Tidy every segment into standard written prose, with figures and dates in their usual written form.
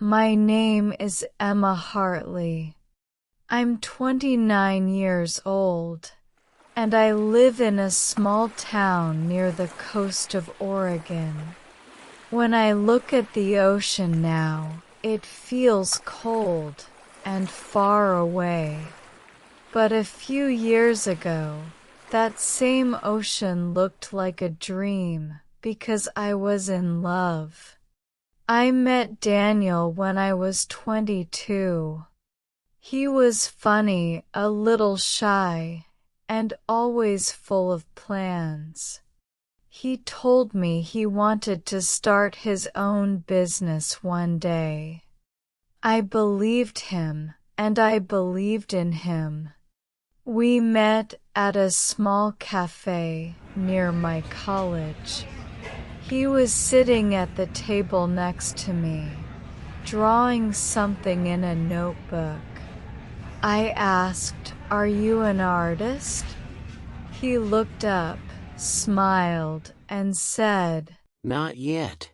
My name is Emma Hartley. I'm 29 years old, and I live in a small town near the coast of Oregon. When I look at the ocean now, it feels cold and far away. But a few years ago, that same ocean looked like a dream because I was in love. I met Daniel when I was 22. He was funny, a little shy, and always full of plans. He told me he wanted to start his own business one day. I believed him, and I believed in him. We met at a small cafe near my college. He was sitting at the table next to me, drawing something in a notebook. I asked, "Are you an artist?" He looked up, smiled, and said, "Not yet."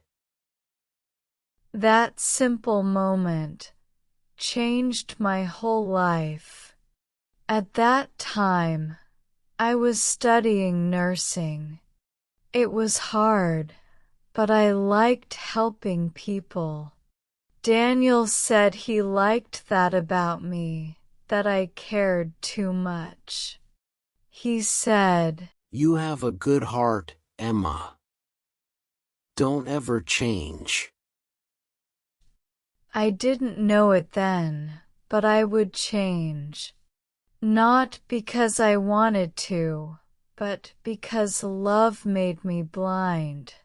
That simple moment changed my whole life. At that time, I was studying nursing. It was hard, but I liked helping people. Daniel said he liked that about me, that I cared too much. He said, "You have a good heart, Emma. Don't ever change." I didn't know it then, but I would change. Not because I wanted to, but because love made me blind.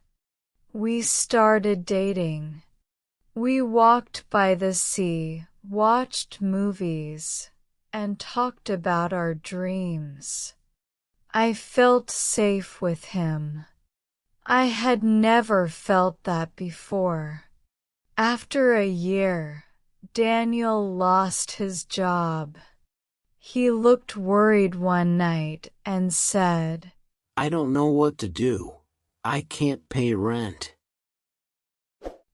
We started dating. We walked by the sea, watched movies, and talked about our dreams. I felt safe with him. I had never felt that before. After a year, Daniel lost his job. He looked worried one night and said, "I don't know what to do. I can't pay rent."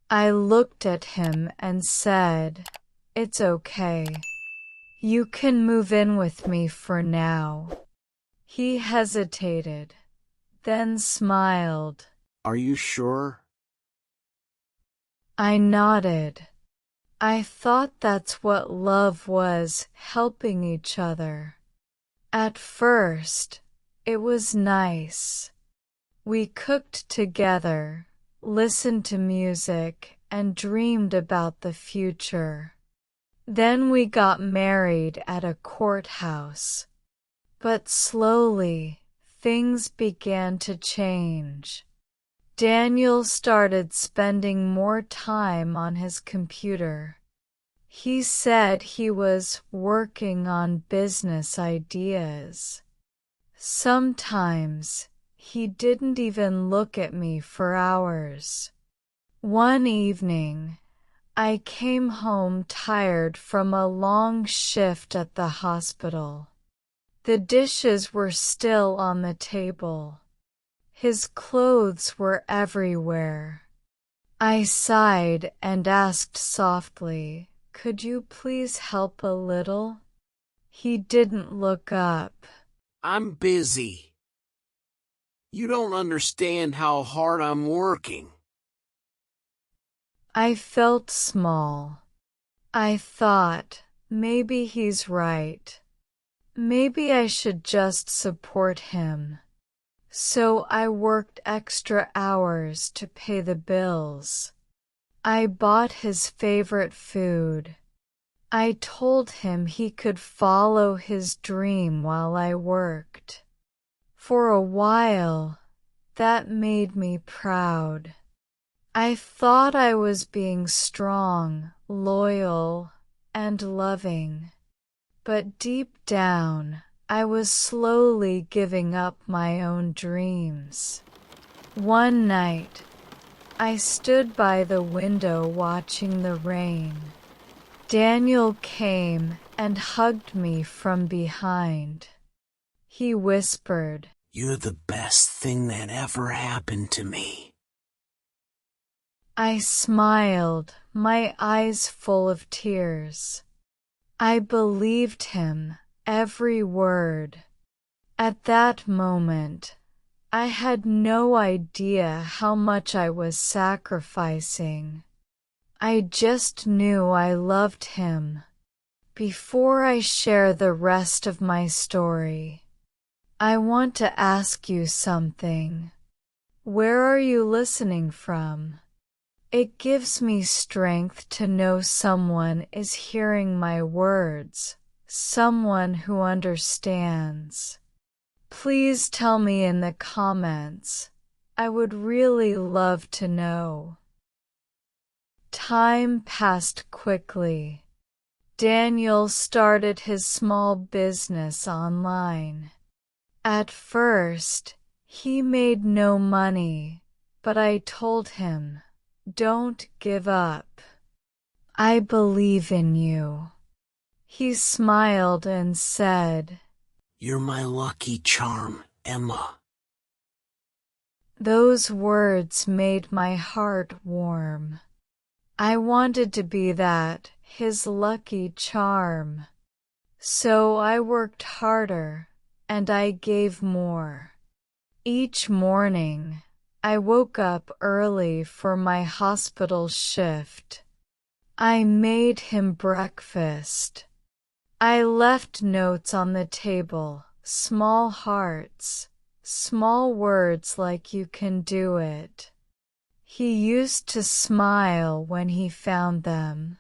I looked at him and said, "It's okay. You can move in with me for now." He hesitated, then smiled. "Are you sure?" I nodded. I thought that's what love was, helping each other. At first, it was nice. We cooked together, listened to music, and dreamed about the future. Then we got married at a courthouse. But slowly, things began to change. Daniel started spending more time on his computer. He said he was working on business ideas. Sometimes, he didn't even look at me for hours. One evening, I came home tired from a long shift at the hospital. The dishes were still on the table. His clothes were everywhere. I sighed and asked softly, "Could you please help a little?" He didn't look up. "I'm busy. You don't understand how hard I'm working." I felt small. I thought, maybe he's right. Maybe I should just support him. So I worked extra hours to pay the bills. I bought his favorite food. I told him he could follow his dream while I worked. For a while, that made me proud. I thought I was being strong, loyal, and loving. But deep down, I was slowly giving up my own dreams. One night, I stood by the window watching the rain. Daniel came and hugged me from behind. He whispered, "You're the best thing that ever happened to me." I smiled, my eyes full of tears. I believed him, every word. At that moment, I had no idea how much I was sacrificing. I just knew I loved him. Before I share the rest of my story, I want to ask you something. Where are you listening from? It gives me strength to know someone is hearing my words, someone who understands. Please tell me in the comments. I would really love to know. Time passed quickly. Daniel started his small business online. At first, he made no money, but I told him, "Don't give up. I believe in you." He smiled and said, "You're my lucky charm, Emma." Those words made my heart warm. I wanted to be that, his lucky charm. So I worked harder, and I gave more. Each morning, I woke up early for my hospital shift. I made him breakfast. I left notes on the table, small hearts, small words like "you can do it." He used to smile when he found them.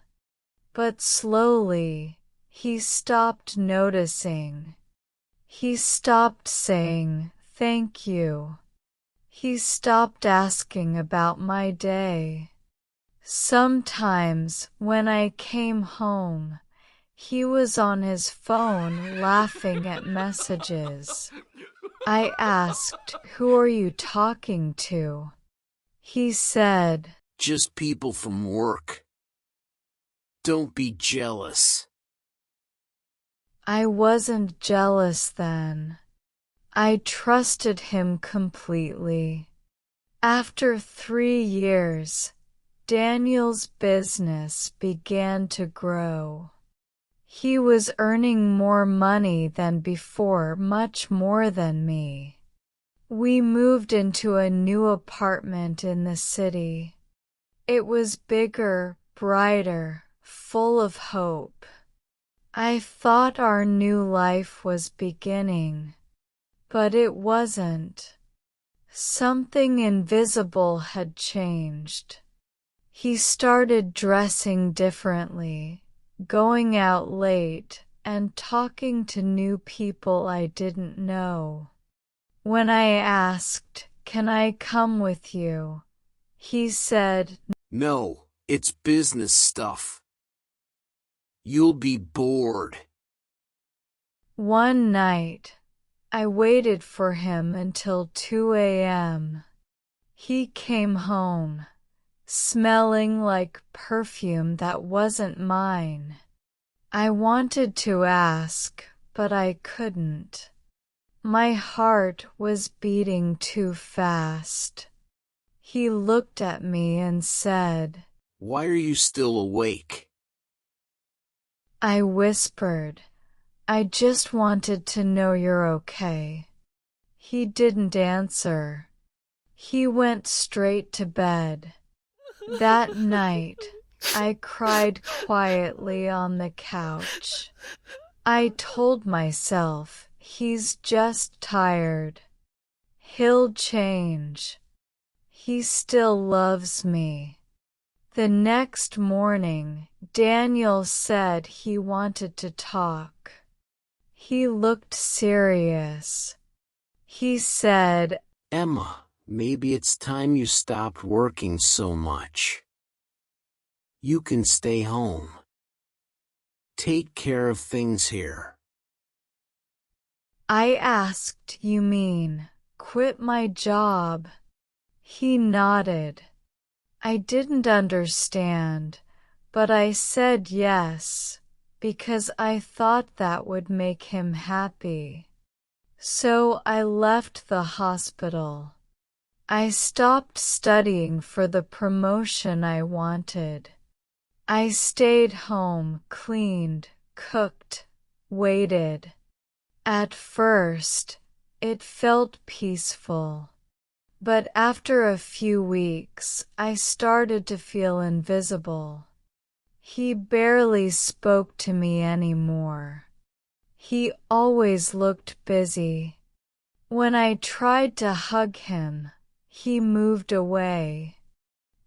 But slowly, he stopped noticing. He stopped saying, "Thank you." He stopped asking about my day. Sometimes, when I came home, he was on his phone laughing at messages. I asked, "Who are you talking to?" He said, "Just people from work. Don't be jealous." I wasn't jealous then. I trusted him completely. After 3 years, Daniel's business began to grow. He was earning more money than before, much more than me. We moved into a new apartment in the city. It was bigger, brighter, full of hope. I thought our new life was beginning, but it wasn't. Something invisible had changed. He started dressing differently, going out late, and talking to new people I didn't know. When I asked, "Can I come with you?" he said, "No, it's business stuff. You'll be bored." One night, I waited for him until 2 a.m. He came home, smelling like perfume that wasn't mine. I wanted to ask, but I couldn't. My heart was beating too fast. He looked at me and said, "Why are you still awake?" I whispered, "I just wanted to know you're okay." He didn't answer. He went straight to bed. That night, I cried quietly on the couch. I told myself, "He's just tired. He'll change. He still loves me." The next morning, Daniel said he wanted to talk. He looked serious. He said, "Emma, maybe it's time you stopped working so much. You can stay home. Take care of things here." I asked, "You mean, quit my job?" He nodded. I didn't understand, but I said yes, because I thought that would make him happy. So I left the hospital. I stopped studying for the promotion I wanted. I stayed home, cleaned, cooked, waited. At first, it felt peaceful. But after a few weeks, I started to feel invisible. He barely spoke to me anymore. He always looked busy. When I tried to hug him, he moved away.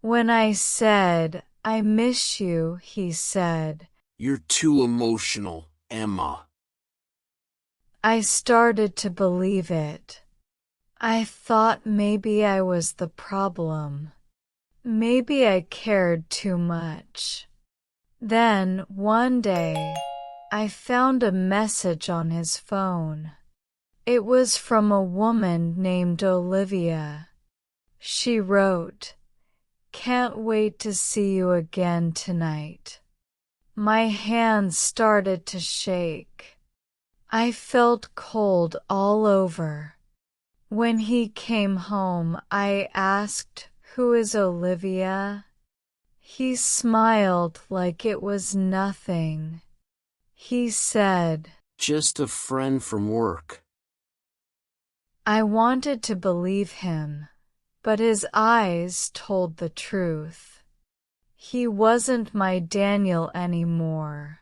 When I said, "I miss you," he said, "You're too emotional, Emma." I started to believe it. I thought maybe I was the problem. Maybe I cared too much. Then, one day, I found a message on his phone. It was from a woman named Olivia. She wrote, "Can't wait to see you again tonight." My hands started to shake. I felt cold all over. When he came home, I asked, "Who is Olivia?" He smiled like it was nothing. He said, "Just a friend from work." I wanted to believe him, but his eyes told the truth. He wasn't my Daniel anymore.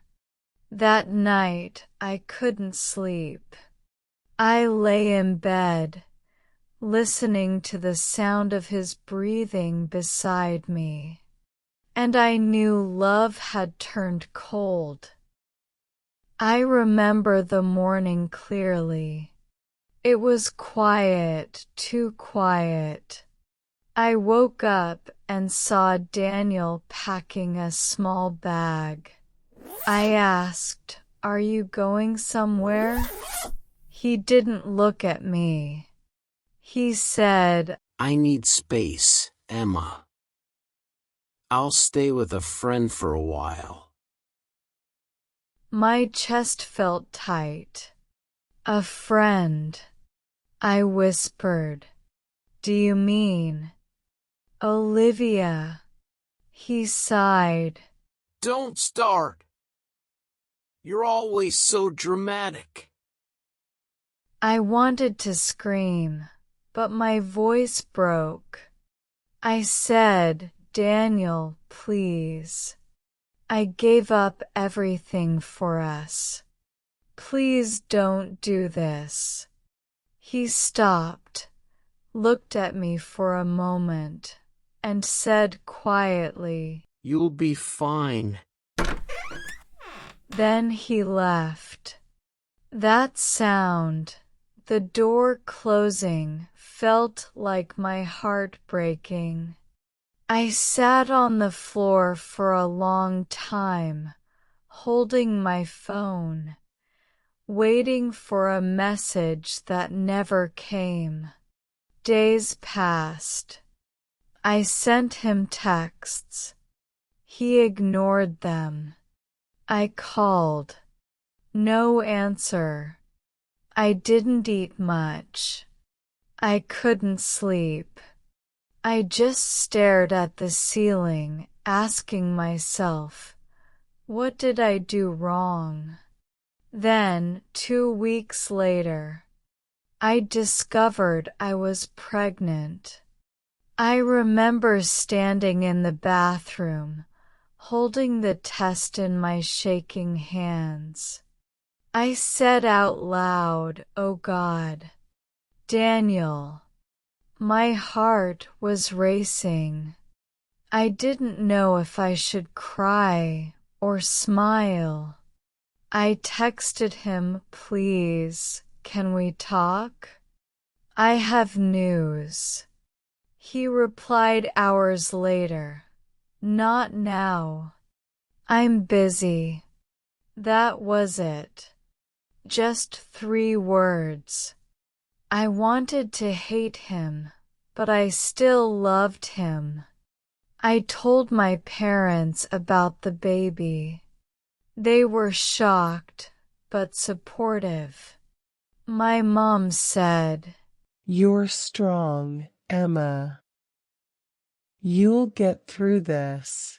That night, I couldn't sleep. I lay in bed, listening to the sound of his breathing beside me. And I knew love had turned cold. I remember the morning clearly. It was quiet, too quiet. I woke up and saw Daniel packing a small bag. I asked, "Are you going somewhere?" He didn't look at me. He said, "I need space, Emma. I'll stay with a friend for a while." My chest felt tight. "A friend," I whispered. "Do you mean Olivia?" He sighed. "Don't start. You're always so dramatic." I wanted to scream, but my voice broke. I said, "Daniel, please. I gave up everything for us. Please don't do this." He stopped, looked at me for a moment, and said quietly, "You'll be fine." Then he left. That sound, the door closing, felt like my heart breaking. I sat on the floor for a long time, holding my phone, waiting for a message that never came. Days passed. I sent him texts. He ignored them. I called. No answer. I didn't eat much. I couldn't sleep. I just stared at the ceiling, asking myself, what did I do wrong? Then, 2 weeks later, I discovered I was pregnant. I remember standing in the bathroom, holding the test in my shaking hands. I said out loud, "Oh God, Daniel." My heart was racing. I didn't know if I should cry or smile. I texted him, "Please, can we talk? I have news." He replied hours later, "Not now. I'm busy." That was it. Just 3 words. I wanted to hate him, but I still loved him. I told my parents about the baby. They were shocked, but supportive. My mom said, "You're strong, Emma. You'll get through this.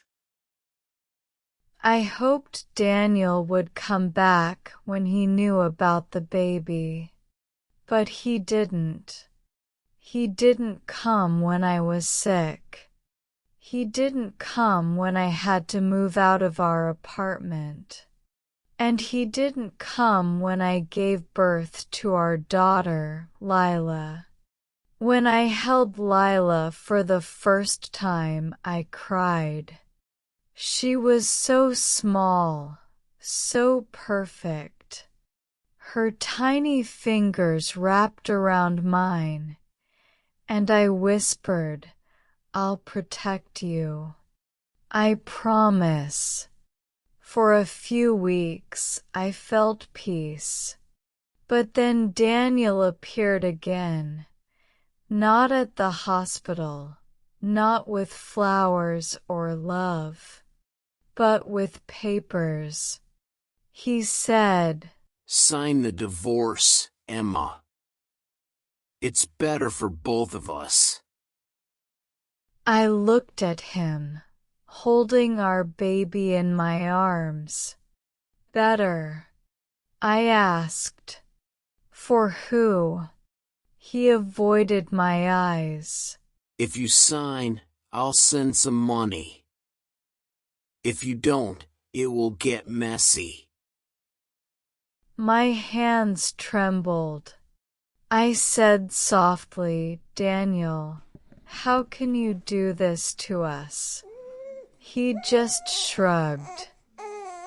I hoped Daniel would come back when he knew about the baby. But he didn't. He didn't come when I was sick. He didn't come when I had to move out of our apartment. And he didn't come when I gave birth to our daughter, Lila. When I held Lila for the first time, I cried. She was so small, so perfect. Her tiny fingers wrapped around mine, and I whispered, "I'll protect you. I promise." For a few weeks I felt peace. But then Daniel appeared again. Not at the hospital, not with flowers or love, but with papers. He said, Sign the divorce, Emma. It's better for both of us. I looked at him, holding our baby in my arms. Better? I asked. For who? He avoided my eyes. If you sign, I'll send some money. If you don't, it will get messy. My hands trembled. I said softly, "Daniel, how can you do this to us?" He just shrugged.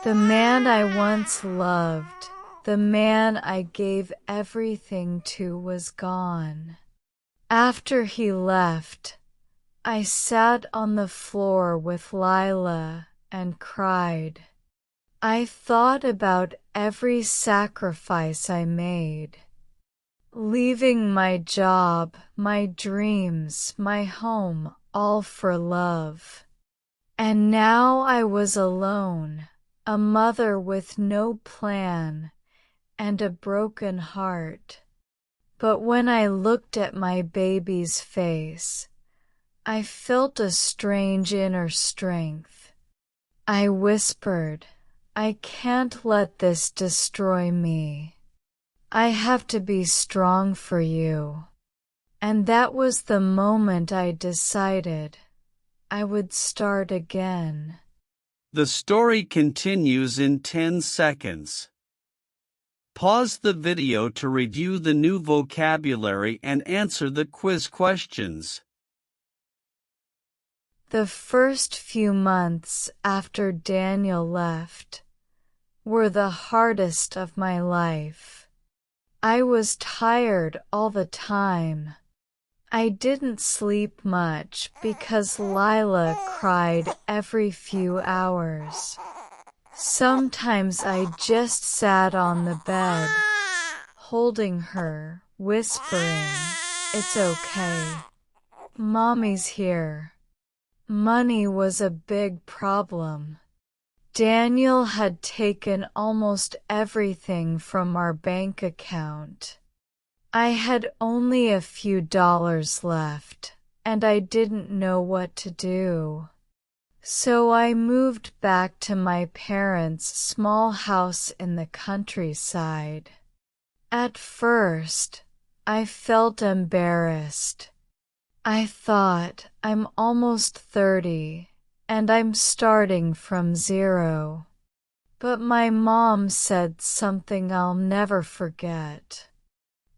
The man I once loved, the man I gave everything to, was gone. After he left, I sat on the floor with Lila and cried. I thought about every sacrifice I made. Leaving my job, my dreams, my home, all for love. And now I was alone, a mother with no plan and a broken heart. But when I looked at my baby's face, I felt a strange inner strength. I whispered, "I can't let this destroy me. I have to be strong for you." And that was the moment I decided I would start again. The story continues in 10 seconds. Pause the video to review the new vocabulary and answer the quiz questions. The first few months after Daniel left were the hardest of my life. I was tired all the time. I didn't sleep much because Lila cried every few hours. Sometimes I just sat on the bed, holding her, whispering, "It's okay. Mommy's here." Money was a big problem. Daniel had taken almost everything from our bank account. I had only a few dollars left, and I didn't know what to do. So I moved back to my parents' small house in the countryside. At first, I felt embarrassed. I thought, I'm almost 30, and I'm starting from zero. But my mom said something I'll never forget.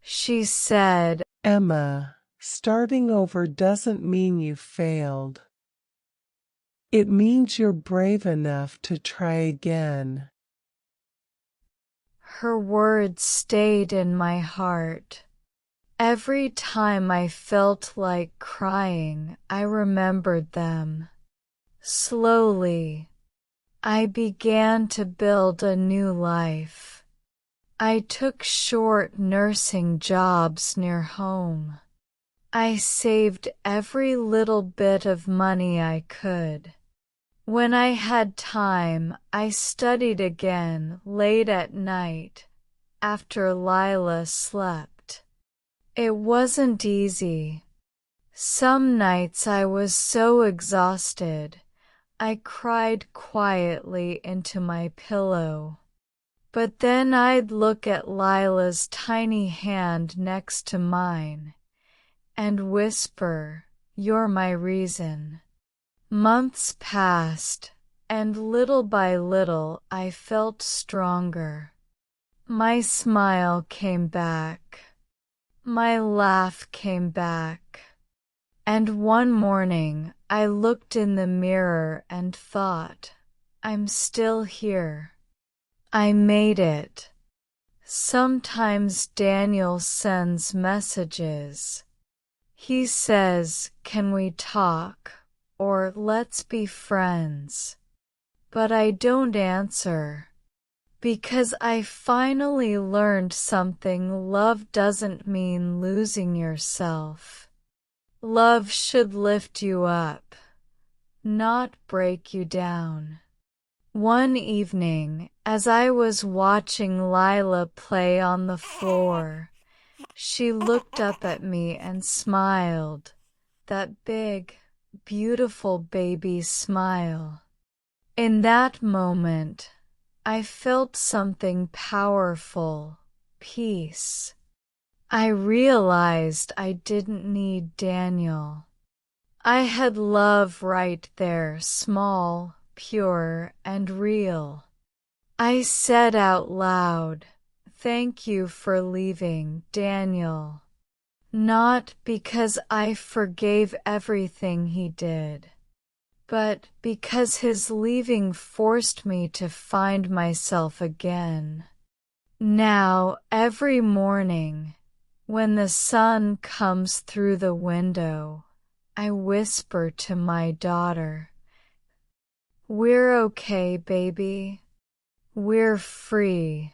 She said, Emma, starting over doesn't mean you failed. It means you're brave enough to try again. Her words stayed in my heart. Every time I felt like crying, I remembered them. Slowly, I began to build a new life. I took short nursing jobs near home. I saved every little bit of money I could. When I had time, I studied again late at night, after Lila slept. It wasn't easy. Some nights I was so exhausted, I cried quietly into my pillow. But then I'd look at Lila's tiny hand next to mine and whisper, "You're my reason." Months passed, and little by little I felt stronger. My smile came back. My laugh came back. And one morning I looked in the mirror and thought, I'm still here. I made it. Sometimes Daniel sends messages. He says, "Can we talk?" or "Let's be friends." But I don't answer. Because I finally learned something: love doesn't mean losing yourself. Love should lift you up, not break you down. One evening, as I was watching Lila play on the floor, she looked up at me and smiled, that big, beautiful baby smile. In that moment, I felt something powerful: peace. I realized I didn't need Daniel. I had love right there, small, pure, and real. I said out loud, "Thank you for leaving, Daniel." Not because I forgave everything he did, but because his leaving forced me to find myself again. Now, every morning, when the sun comes through the window, I whisper to my daughter, "We're okay, baby. We're free."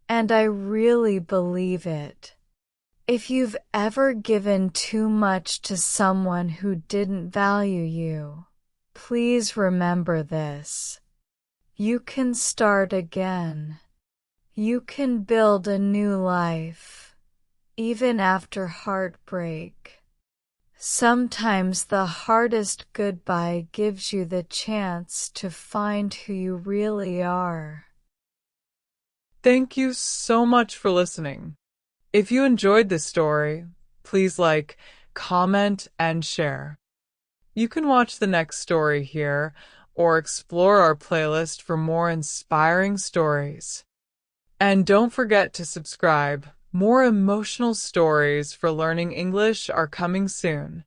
And I really believe it. If you've ever given too much to someone who didn't value you, please remember this. You can start again. You can build a new life, even after heartbreak. Sometimes the hardest goodbye gives you the chance to find who you really are. Thank you so much for listening. If you enjoyed this story, please like, comment, and share. You can watch the next story here or explore our playlist for more inspiring stories. And don't forget to subscribe. More emotional stories for learning English are coming soon.